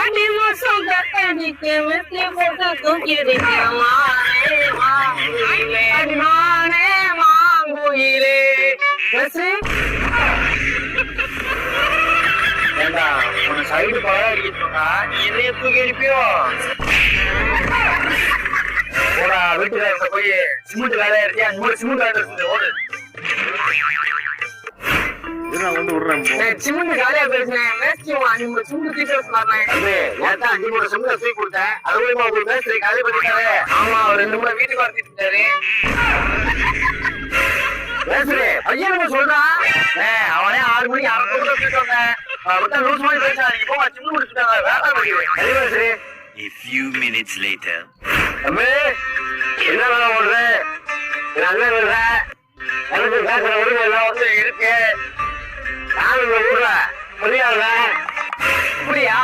ஆடி மாசம் கட்டடிக்கு மிஸ்டி போட்டு தூக்கிடுங்க மானே மாங்குயிலே ஏண்டா உன்னை சைடு பழம் அடிக்கிட்டா நீ என்னைய தூக்கி அடிப்பியோ போடா வீட்டுக்காரத்த போய் சிமெண்ட் வேலையா இருக்கியா சிமெண்ட் வேலை ஓடு கொண்டு விடுறேன் சிமெண்ட் காலியா பேசுனேன் சிமெண்ட் தூக்கி நேரத்தான் 5 சிமெண்ட் தூக்கி கொடுத்தேன் அது மூலியமா உங்களுக்கு சரி காலி பண்ணிட்டாரு ஆமா ஒரு 2 முறை வீட்டுக்கு வரத்திட்டாரு பேசுறே ஐயா சொல்றான் அவனே 6 மணிக்கு 6 மணிக்கு வந்தேன் லூஸ் மாதிரி பேசுறான் நீங்க போக சிமெண்ட் முடிச்சுட்டாங்க வேலை பேசுறே. A few minutes later. அம்மே என்ன வேலை ஓடுற நல்லா விடுற எனக்கு கேட்கிற உரிமை எல்லாம் வந்து இருக்கு நானும் ஊர்ல புரியாத அப்படியா